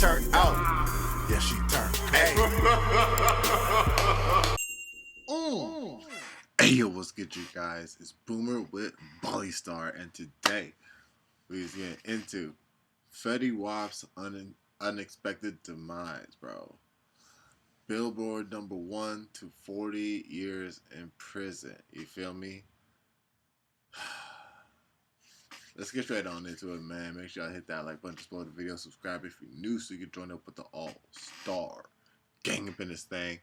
turned out. Yeah, she turned. Hey. Hey, yo, what's good, you guys? It's Boomer with Bolly Star, and today we're getting into Fetty Wap's unexpected demise, bro. Billboard #1 to 40 years in prison. You feel me? Let's get straight on into it, man. Make sure y'all hit that like button, explore the video, subscribe if you're new so you can join up with the all-star gang up in this thing.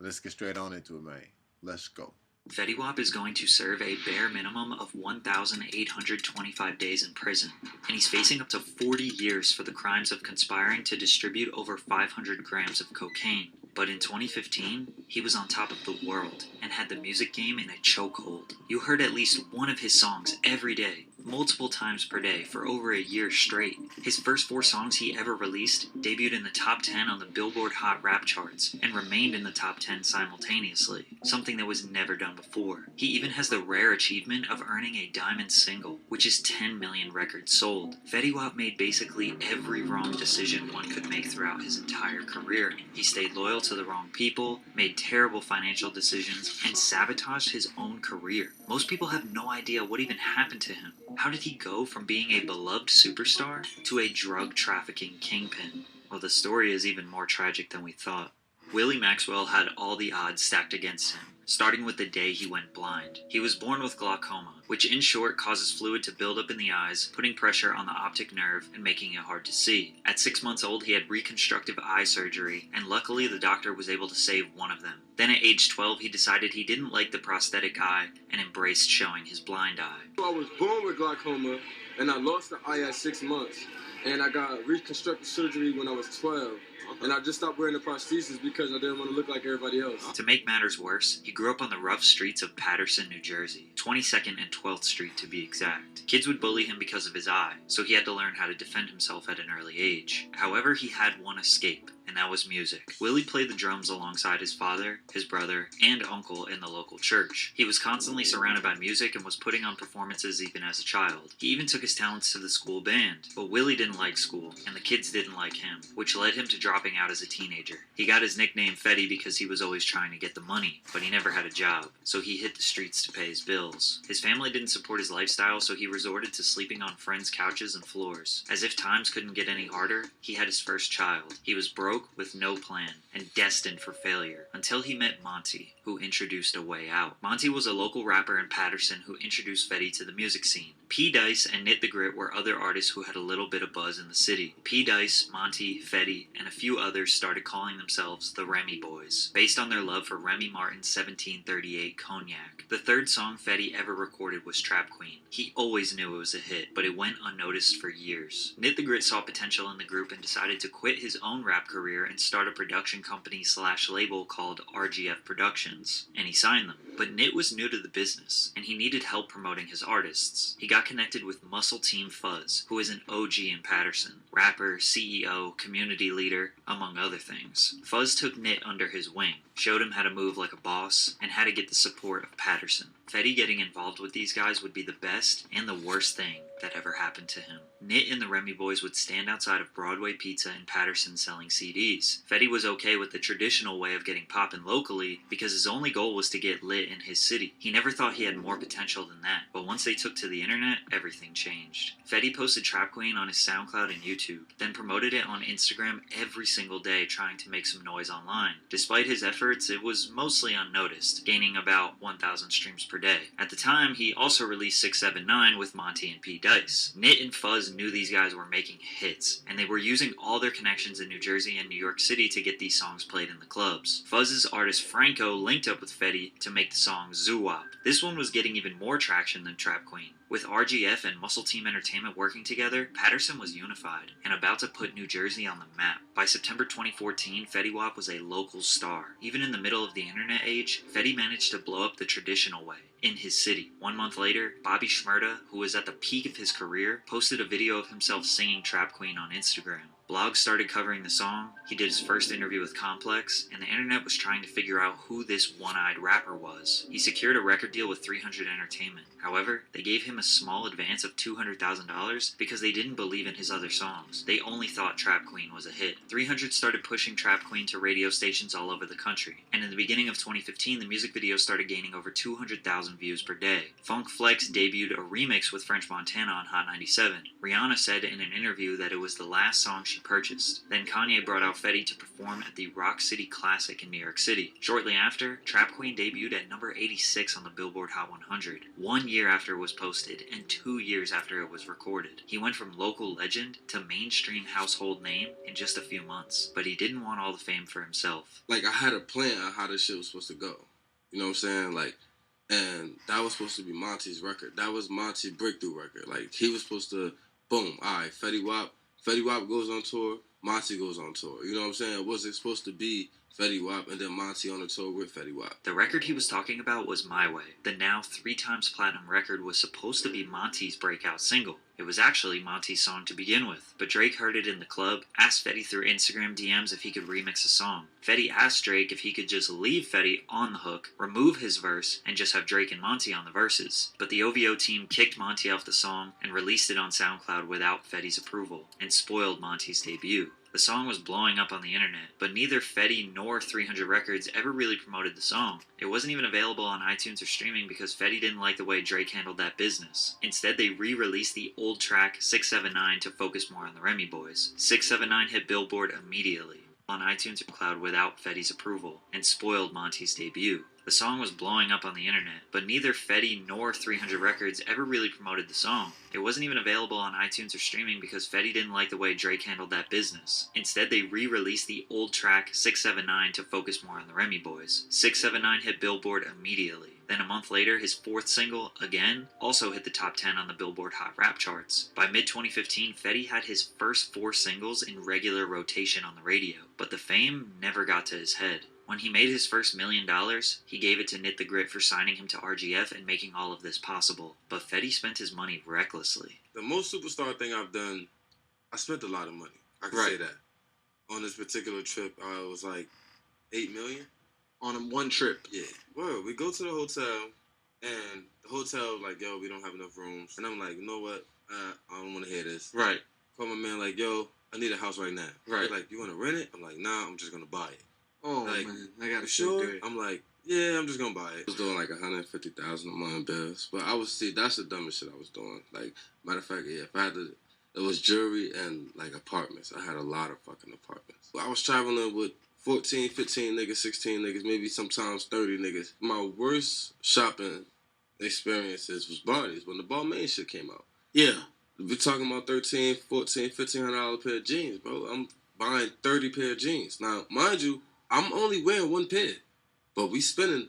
Let's get straight on into it, man. Let's go. Fetty Wap is going to serve a bare minimum of 1,825 days in prison, and he's facing up to 40 years for the crimes of conspiring to distribute over 500 grams of cocaine. But in 2015, he was on top of the world and had the music game in a chokehold. You heard at least one of his songs every day, multiple times per day for over a year straight. His first 4 songs he ever released debuted in the top 10 on the Billboard Hot Rap charts and remained in the top 10 simultaneously, something that was never done before. He even has the rare achievement of earning a diamond single, which is 10 million records sold. Fetty Wap made basically every wrong decision one could make throughout his entire career. He stayed loyal to the wrong people, made terrible financial decisions, and sabotaged his own career. Most people have no idea what even happened to him. How did he go from being a beloved superstar to a drug trafficking kingpin? Well, the story is even more tragic than we thought. Willie Maxwell had all the odds stacked against him, starting with the day he went blind. He was born with glaucoma, which in short causes fluid to build up in the eyes, putting pressure on the optic nerve and making it hard to see. At 6 months old, he had reconstructive eye surgery, and luckily the doctor was able to save one of them. Then at age 12, he decided he didn't like the prosthetic eye and embraced showing his blind eye. I was born with glaucoma, and I lost the eye at 6 months, and I got reconstructive surgery when I was 12. And I just stopped wearing the prosthesis because I didn't want to look like everybody else. To make matters worse, he grew up on the rough streets of Paterson, New Jersey, 22nd and 12th Street to be exact. Kids would bully him because of his eye, so he had to learn how to defend himself at an early age. However, he had one escape, and that was music. Willie played the drums alongside his father, his brother, and uncle in the local church. He was constantly surrounded by music and was putting on performances even as a child. He even took his talents to the school band, but Willie didn't like school, and the kids didn't like him, which led him to dropping out as a teenager. He got his nickname Fetty because he was always trying to get the money, but he never had a job, so he hit the streets to pay his bills. His family didn't support his lifestyle, so he resorted to sleeping on friends' couches and floors. As if times couldn't get any harder, he had his first child. He was broke with no plan and destined for failure until he met Monty, who introduced a way out. Monty was a local rapper in Paterson who introduced Fetty to the music scene. P. Dice and Nit the Grit were other artists who had a little bit of buzz in the city. P. Dice, Monty, Fetty, and a few others started calling themselves the Remy Boys, based on their love for Remy Martin's 1738 cognac. The third song Fetty ever recorded was Trap Queen. He always knew it was a hit, but it went unnoticed for years. Nit the Grit saw potential in the group and decided to quit his own rap career and start a production company/label called RGF Productions, and he signed them. But Nit was new to the business, and he needed help promoting his artists. He got connected with Muscle Team Fuzz, who is an OG in Paterson. Rapper, CEO, community leader, among other things. Fuzz took Nit under his wing, showed him how to move like a boss, and how to get the support of Paterson. Fetty getting involved with these guys would be the best and the worst thing that ever happened to him. Nit and the Remy Boys would stand outside of Broadway Pizza in Paterson selling CDs. Fetty was okay with the traditional way of getting poppin' locally because his only goal was to get lit in his city. He never thought he had more potential than that, but once they took to the internet, everything changed. Fetty posted Trap Queen on his SoundCloud and YouTube, then promoted it on Instagram every single day trying to make some noise online. Despite his efforts, it was mostly unnoticed, gaining about 1,000 streams per day. At the time, he also released 679 with Monty and P. Dice. Nit and Fuzz knew these guys were making hits, and they were using all their connections in New Jersey and New York City to get these songs played in the clubs. Fuzz's artist Franco linked up with Fetty to make the song Zoo Wop. This one was getting even more traction than Trap Queen. With RGF and Muscle Team Entertainment working together, Paterson was unified and about to put New Jersey on the map. By September 2014, Fetty Wap was a local star. Even in the middle of the internet age, Fetty managed to blow up the traditional way, in his city. 1 month later, Bobby Shmurda, who was at the peak of his career, posted a video of himself singing Trap Queen on Instagram. Blogs started covering the song, he did his first interview with Complex, and the internet was trying to figure out who this one-eyed rapper was. He secured a record deal with 300 Entertainment. However, they gave him a small advance of $200,000 because they didn't believe in his other songs. They only thought Trap Queen was a hit. 300 started pushing Trap Queen to radio stations all over the country, and in the beginning of 2015, the music video started gaining over 200,000 views per day. Funk Flex debuted a remix with French Montana on Hot 97. Rihanna said in an interview that it was the last song she purchased. Then Kanye brought out Fetty to perform at the Rock City Classic in New York City. Shortly after, Trap Queen debuted at number 86 on the Billboard Hot 100, 1 year after it was posted and 2 years after it was recorded. He went from local legend to mainstream household name in just a few months, but he didn't want all the fame for himself. Like, I had a plan on how this shit was supposed to go. You know what I'm saying? Like, and that was supposed to be Monty's record. That was Monty's breakthrough record. Like, he was supposed to, boom, all right, Fetty Wap goes on tour, Monty goes on tour. You know what I'm saying? Was it supposed to be Fetty Wap and then Monty on the tour with Fetty Wap? The record he was talking about was My Way. The now 3 times platinum record was supposed to be Monty's breakout single. It was actually Monty's song to begin with, but Drake heard it in the club, asked Fetty through Instagram DMs if he could remix a song. Fetty asked Drake if he could just leave Fetty on the hook, remove his verse, and just have Drake and Monty on the verses. But the OVO team kicked Monty off the song and released it on SoundCloud without Fetty's approval, and spoiled Monty's debut. The song was blowing up on the internet, but neither Fetty nor 300 Records ever really promoted the song. It wasn't even available on iTunes or streaming because Fetty didn't like the way Drake handled that business. Instead, they re-released the old track 679 to focus more on the Remy Boys. 679 hit Billboard immediately on iTunes or Cloud without Fetty's approval, and spoiled Monty's debut. The song was blowing up on the internet, but neither Fetty nor 300 Records ever really promoted the song. It wasn't even available on iTunes or streaming because Fetty didn't like the way Drake handled that business. Instead, they re-released the old track 679 to focus more on the Remy Boys. 679 hit Billboard immediately. Then a month later, his 4th single, Again, also hit the top 10 on the Billboard Hot Rap charts. By mid-2015, Fetty had his first 4 singles in regular rotation on the radio, but the fame never got to his head. When he made his first $1 million, he gave it to Knit the Grit for signing him to RGF and making all of this possible. But Fetty spent his money recklessly. The most superstar thing I've done, I spent a lot of money. I can say that. On this particular trip, I was like $8 million. On one trip? Yeah. Well, we go to the hotel, and the hotel like, yo, we don't have enough rooms. And I'm like, you know what? I don't want to hear this. Right. Call my man like, yo, I need a house right now. Right. He's like, you want to rent it? I'm like, nah, I'm just going to buy it. Oh, like, man. I got to sure? good. I'm like, yeah, I'm just going to buy it. I was doing like $150,000 a month bills. But that's the dumbest shit I was doing. Like, matter of fact, yeah, if I had to, it was jewelry and like apartments. I had a lot of fucking apartments. But I was traveling with 14, 15 niggas, 16 niggas, maybe sometimes 30 niggas. My worst shopping experiences was Barney's when the Balmain shit came out. Yeah. We're talking about $1,300, $1,400, $1,500 pair of jeans, bro. I'm buying 30 pair of jeans. Now, mind you, I'm only wearing one pair, but we spending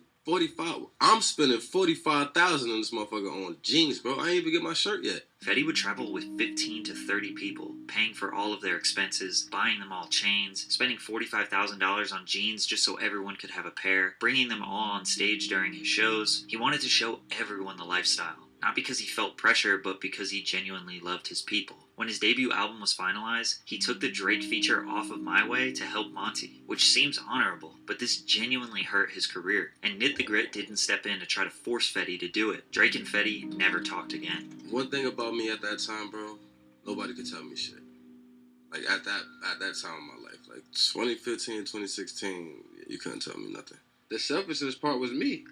I'm spending $45,000 on this motherfucker on jeans, bro. I ain't even get my shirt yet. Fetty would travel with 15 to 30 people, paying for all of their expenses, buying them all chains, spending $45,000 on jeans just so everyone could have a pair, bringing them all on stage during his shows. He wanted to show everyone the lifestyle. Not because he felt pressure, but because he genuinely loved his people. When his debut album was finalized, he took the Drake feature off of My Way to help Monty, which seems honorable, but this genuinely hurt his career, and Knit the Grit didn't step in to try to force Fetty to do it. Drake and Fetty never talked again. One thing about me at that time, bro, nobody could tell me shit. Like, at that time in my life, like 2015, 2016, you couldn't tell me nothing. The selfishness part was me.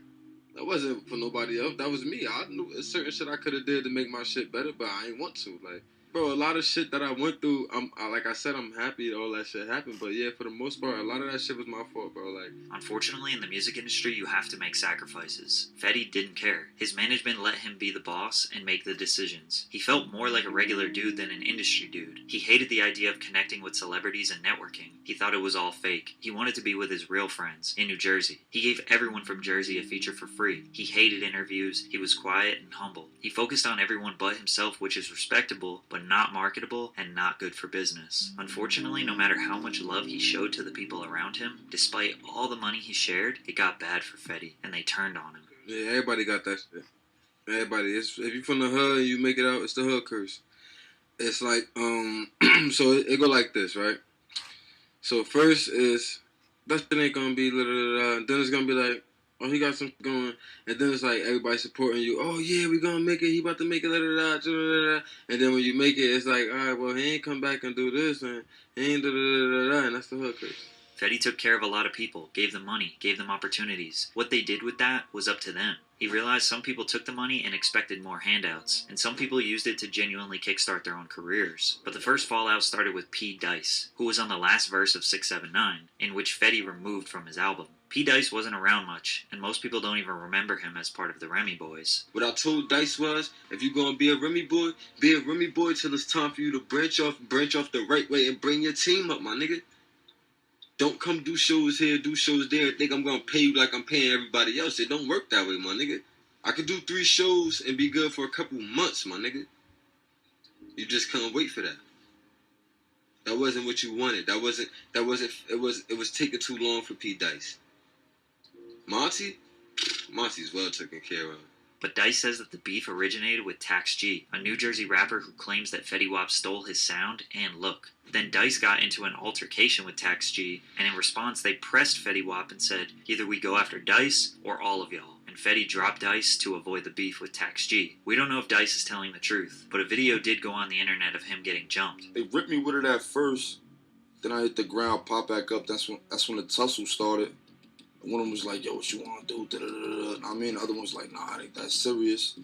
That wasn't for nobody else. That was me. I knew certain shit I could have did to make my shit better, but I ain't want to. Like, bro, a lot of shit that I went through, like I said, I'm happy all that shit happened. But yeah, for the most part, a lot of that shit was my fault, bro. Like, unfortunately, in the music industry, you have to make sacrifices. Fetty didn't care. His management let him be the boss and make the decisions. He felt more like a regular dude than an industry dude. He hated the idea of connecting with celebrities and networking. He thought it was all fake. He wanted to be with his real friends in New Jersey. He gave everyone from Jersey a feature for free. He hated interviews. He was quiet and humble. He focused on everyone but himself, which is respectable, but not marketable and not good for business. Unfortunately, no matter how much love he showed to the people around him, despite all the money he shared, it got bad for Fetty, and they turned on him. Yeah, everybody got that shit. Everybody. If you from the hood and you make it out, it's the hood curse. It's like, so it go like this, right? So first is, that shit ain't gonna be and then it's gonna be like, oh, he got something going, and then it's like everybody supporting you. Oh yeah, we gonna make it. He about to make it. And then when you make it, it's like, all right, well he ain't come back and do this, and he ain't and that's the hood curse. Fetty took care of a lot of people, gave them money, gave them opportunities. What they did with that was up to them. He realized some people took the money and expected more handouts, and some people used it to genuinely kickstart their own careers. But the first fallout started with P. Dice, who was on the last verse of 679, in which Fetty removed from his album. P. Dice wasn't around much, and most people don't even remember him as part of the Remy Boys. What I told Dice was, if you gonna be a Remy boy till it's time for you to branch off the right way and bring your team up, my nigga. Don't come do shows here, do shows there, and think I'm gonna pay you like I'm paying everybody else. It don't work that way, my nigga. I could do 3 shows and be good for a couple months, my nigga. You just couldn't wait for that. That wasn't what you wanted. It was taking too long for P. Dice. Monty's well taken care of. But Dice says that the beef originated with Tax G, a New Jersey rapper who claims that Fetty Wap stole his sound and look. Then Dice got into an altercation with Tax G, and in response they pressed Fetty Wap and said, either we go after Dice or all of y'all. And Fetty dropped Dice to avoid the beef with Tax G. We don't know if Dice is telling the truth, but a video did go on the internet of him getting jumped. They ripped me with it at first, then I hit the ground, pop back up. That's when the tussle started. One of them was like, yo, what you want to do? I mean, the other one was like, nah, I think that's serious.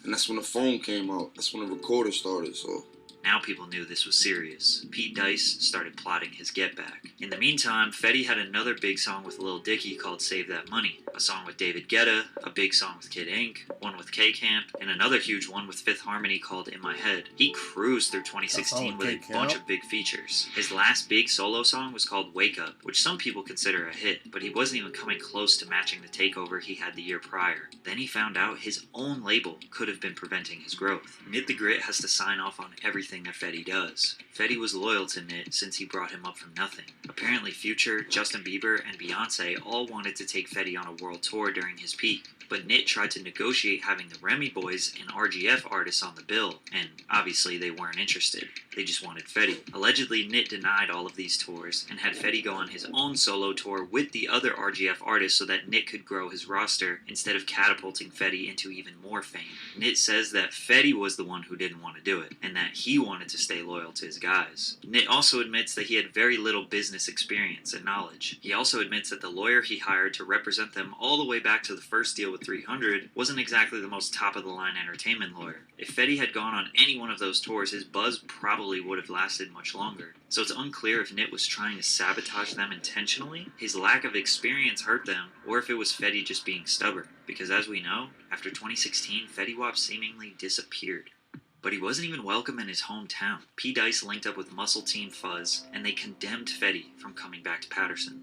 And that's when the phone came out. That's when the recorder started, so. Now people knew this was serious. Pete Dice started plotting his get back. In the meantime, Fetty had another big song with Lil Dicky called Save That Money, a song with David Guetta, a big song with Kid Ink, one with K-Camp, and another huge one with Fifth Harmony called In My Head. He cruised through 2016 with a bunch of big features. His last big solo song was called Wake Up, which some people consider a hit, but he wasn't even coming close to matching the takeover he had the year prior. Then he found out his own label could have been preventing his growth. Nit the Grit has to sign off on everything that Fetty does. Fetty was loyal to Nit since he brought him up from nothing. Apparently Future, Justin Bieber, and Beyonce all wanted to take Fetty on a world tour during his peak, but Nit tried to negotiate having the Remy Boys and RGF artists on the bill, and obviously they weren't interested. They just wanted Fetty. Allegedly, Nit denied all of these tours and had Fetty go on his own solo tour with the other RGF artists so that Nit could grow his roster instead of catapulting Fetty into even more fame. Nit says that Fetty was the one who didn't want to do it, and that he wanted to stay loyal to his guys. Nit also admits that he had very little business experience and knowledge. He also admits that the lawyer he hired to represent them all the way back to the first deal with 300 wasn't exactly the most top-of-the-line entertainment lawyer. If Fetty had gone on any one of those tours, his buzz probably would have lasted much longer. So it's unclear if Nit was trying to sabotage them intentionally, his lack of experience hurt them, or if it was Fetty just being stubborn. Because as we know, after 2016, Fetty Wap seemingly disappeared. But he wasn't even welcome in his hometown. P. Dice linked up with Muscle Team Fuzz, and they condemned Fetty from coming back to Patterson.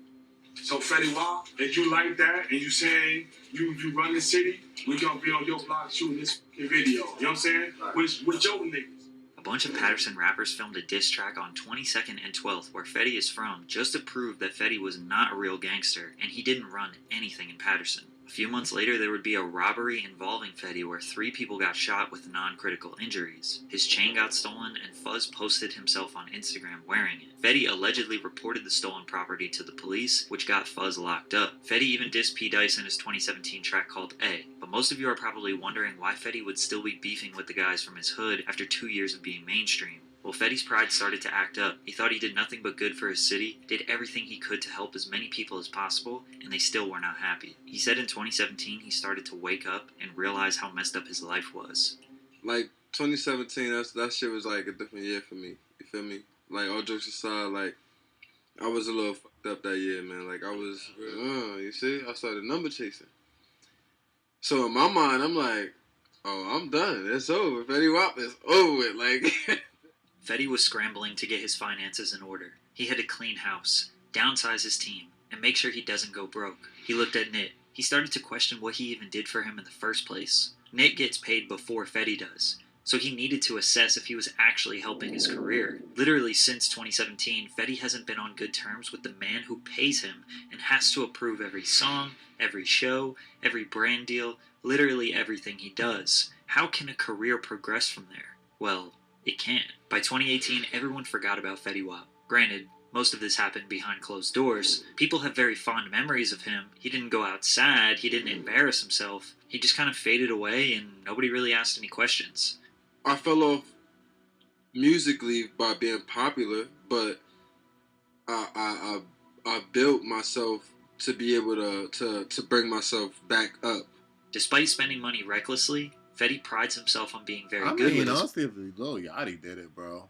So Fetty Wap, if you like that and you saying you run the city, we gonna be on your block shooting this video. You know what I'm saying? With your niggas. A bunch of Patterson rappers filmed a diss track on 22nd and 12th, where Fetty is from, just to prove that Fetty was not a real gangster, and he didn't run anything in Patterson. A few months later, there would be a robbery involving Fetty where 3 people got shot with non-critical injuries. His chain got stolen, and Fuzz posted himself on Instagram wearing it. Fetty allegedly reported the stolen property to the police, which got Fuzz locked up. Fetty even dissed P. Dice in his 2017 track called A. But most of you are probably wondering why Fetty would still be beefing with the guys from his hood after 2 years of being mainstream. Well, Fetty's pride started to act up. He thought he did nothing but good for his city, did everything he could to help as many people as possible, and they still were not happy. He said in 2017 he started to wake up and realize how messed up his life was. Like, 2017, that shit was like a different year for me. You feel me? Like, all jokes aside, like, I was a little fucked up that year, man. Like, I was, you see? I started number chasing. So in my mind, I'm like, oh, I'm done. It's over. Fetty Wap is over with. Like... Fetty was scrambling to get his finances in order. He had to clean house, downsize his team, and make sure he doesn't go broke. He looked at Nit. He started to question what he even did for him in the first place. Nit gets paid before Fetty does. so he needed to assess if he was actually helping his career. Literally since 2017, Fetty hasn't been on good terms with the man who pays him and has to approve every song, every show, every brand deal, literally everything he does. How can a career progress from there? Well, it can. By 2018, everyone forgot about Fetty Wap. Granted, most of this happened behind closed doors. People have very fond memories of him. He didn't go out sad, he didn't embarrass himself. He just kind of faded away and nobody really asked any questions. I fell off musically by being popular, but I built myself to be able to bring myself back up. Despite spending money recklessly, Fetty prides himself on being very I good mean, with his honestly, if Lil Yachty did it, bro.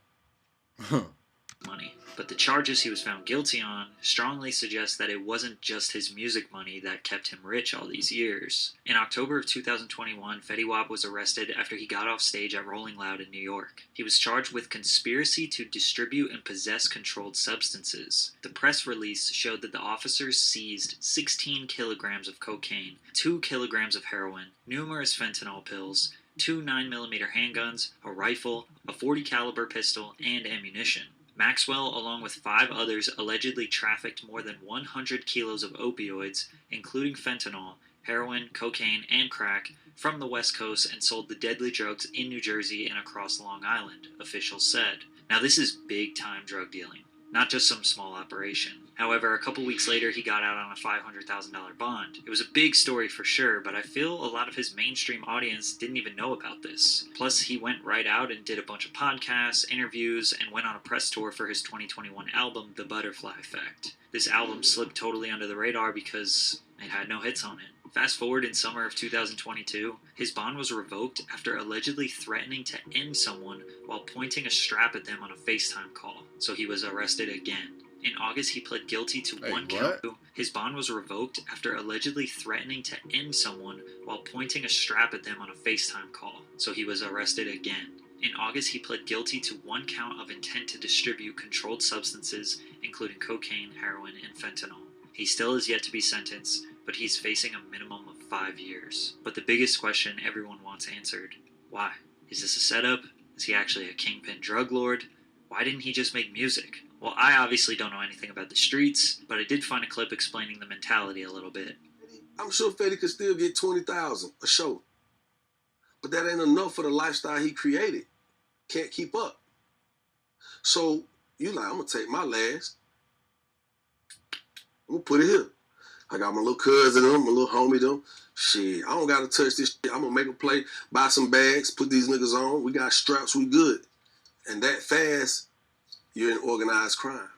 money. But the charges he was found guilty on strongly suggest that it wasn't just his music money that kept him rich all these years. In October of 2021, Fetty Wap was arrested after he got off stage at Rolling Loud in New York. He was charged with conspiracy to distribute and possess controlled substances. The press release showed that the officers seized 16 kilograms of cocaine, 2 kilograms of heroin, numerous fentanyl pills, 2 9mm handguns, a rifle, a .40 caliber pistol, and ammunition. Maxwell, along with 5 others, allegedly trafficked more than 100 kilos of opioids, including fentanyl, heroin, cocaine, and crack, from the West Coast and sold the deadly drugs in New Jersey and across Long Island, officials said. Now this is big-time drug dealing, not just some small operation. However, a couple weeks later, he got out on a $500,000 bond. It was a big story for sure, but I feel a lot of his mainstream audience didn't even know about this. Plus, he went right out and did a bunch of podcasts, interviews, and went on a press tour for his 2021 album, The Butterfly Effect. This album slipped totally under the radar because it had no hits on it. Fast forward in summer of 2022, his bond was revoked after allegedly threatening to end someone while pointing a strap at them on a FaceTime call, so he was arrested again. In August, he pled guilty to one count. His bond was revoked after allegedly threatening to end someone while pointing a strap at them on a FaceTime call, so he was arrested again. In August, he pled guilty to 1 count of intent to distribute controlled substances, including cocaine, heroin, and fentanyl. He still is yet to be sentenced, but he's facing a minimum of 5 years. But the biggest question everyone wants answered: why? Is this a setup? Is he actually a kingpin drug lord? Why didn't he just make music? Well, I obviously don't know anything about the streets, but I did find a clip explaining the mentality a little bit. I'm sure Fetty could still get 20,000 a show, but that ain't enough for the lifestyle he created. Can't keep up. So you like, I'm gonna take my last. I'm gonna put it here. I got my little cousin them, my little homie them. Shit, I don't gotta touch this shit. I'm gonna make a play, buy some bags, put these niggas on. We got straps, we good. And that fast, you're in organized crime.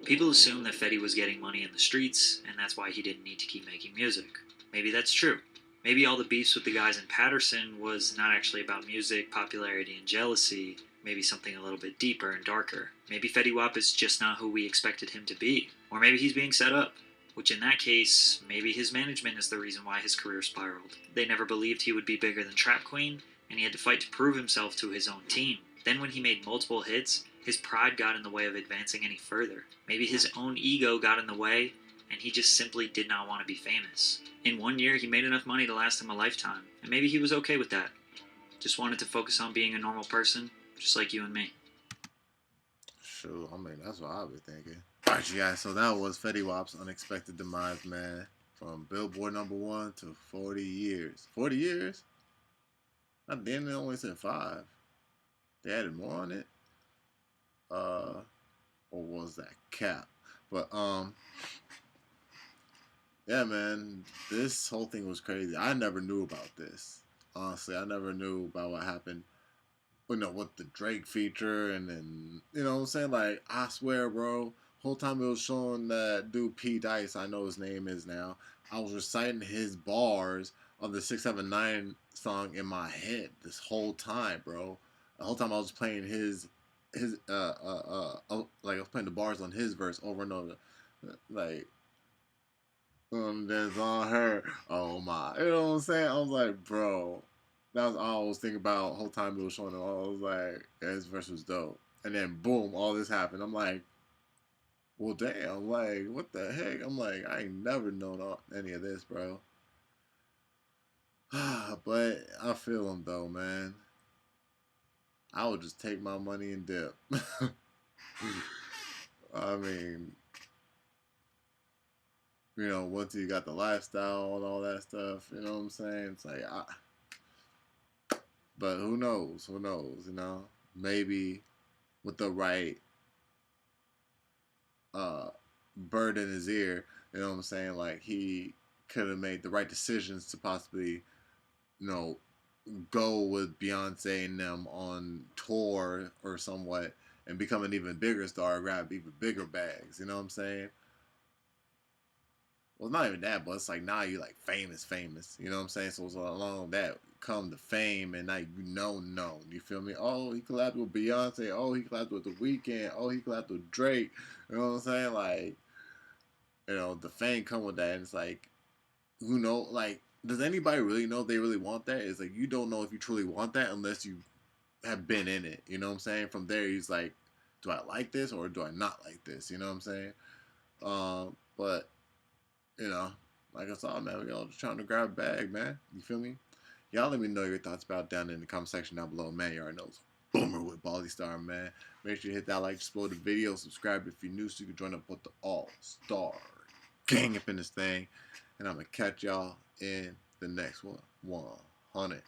People assume that Fetty was getting money in the streets, and that's why he didn't need to keep making music. Maybe that's true. Maybe all the beefs with the guys in Patterson was not actually about music, popularity, and jealousy. Maybe something a little bit deeper and darker. Maybe Fetty Wap is just not who we expected him to be. Or maybe he's being set up. Which in that case, maybe his management is the reason why his career spiraled. They never believed he would be bigger than Trap Queen, and he had to fight to prove himself to his own team. Then when he made multiple hits, his pride got in the way of advancing any further. Maybe his own ego got in the way, and he just simply did not want to be famous. In 1 year, he made enough money to last him a lifetime, and maybe he was okay with that. Just wanted to focus on being a normal person, just like you and me. Sure, I mean, that's what I was thinking. Alright, you guys, so that was Fetty Wap's unexpected demise, man. From Billboard #1 to 40 years. 40 years? Not then they only said 5. They added more on it? Or was that cap? But, yeah, man, this whole thing was crazy. I never knew about this. Honestly, I never knew about what happened. You know, with the Drake feature, and then, you know what I'm saying? Like, I swear, bro, whole time it was showing that dude P. Dice, I know his name is now, I was reciting his bars of the 679 song in my head this whole time, bro. The whole time I was playing like I was playing the bars on his verse over and over, like, that's on her, oh my, you know what I'm saying? I was like, bro, that was all I was thinking about the whole time it was showing him. I was like, yeah, his verse was dope. And then boom, all this happened. I'm like, well, damn, like, what the heck? I'm like, I ain't never known any of this, bro. But I feel him though, man. I would just take my money and dip. I mean, you know, once you got the lifestyle and all that stuff, you know what I'm saying? It's like, but who knows? Who knows? You know, maybe with the right bird in his ear, you know what I'm saying? Like he could have made the right decisions to possibly, you know, go with Beyonce and them on tour or somewhat and become an even bigger star, grab even bigger bags. You know what I'm saying? Well, not even that, but it's like now you like famous. You know what I'm saying? So it's along that come the fame and now you known. You feel me? Oh, he collabed with Beyonce. Oh, he collabed with The Weeknd. Oh, he collabed with Drake. You know what I'm saying? Like, you know, the fame come with that, and it's like, who know? Like, does anybody really know if they really want that? It's like you don't know if you truly want that unless you have been in it. You know what I'm saying? From there, he's like, do I like this or do I not like this? You know what I'm saying? But you know, like I saw, man, we all just trying to grab a bag, man. You feel me? Y'all let me know your thoughts about down in the comment section down below, man. You already know it's Boomer with Bally Star, man. Make sure you hit that like, explode the video, subscribe if you're new so you can join up with the all-star gang up in this thing. And I'm going to catch y'all in the next one. 100.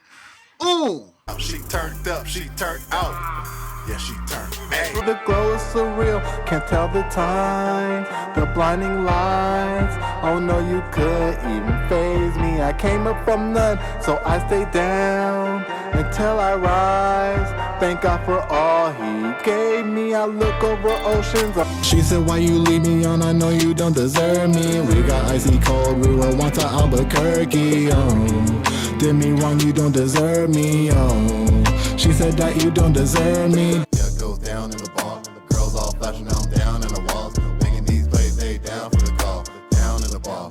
Ooh! She turned up, she turned out. Yeah, she turned. Hey. The glow is surreal, can't tell the time. The blinding lights, oh no you could even faze me. I came up from none, so I stay down until I rise. Thank God for all he gave me. I look over oceans. She said, why you leave me on? I know you don't deserve me. We got icy cold, we were once to Albuquerque. Did me wrong, you don't deserve me. She said that you don't deserve me. Yeah, it goes down in the bar. Girls all flashing, now I'm down in the walls. Making these plays, they down for the call. Down in the bar.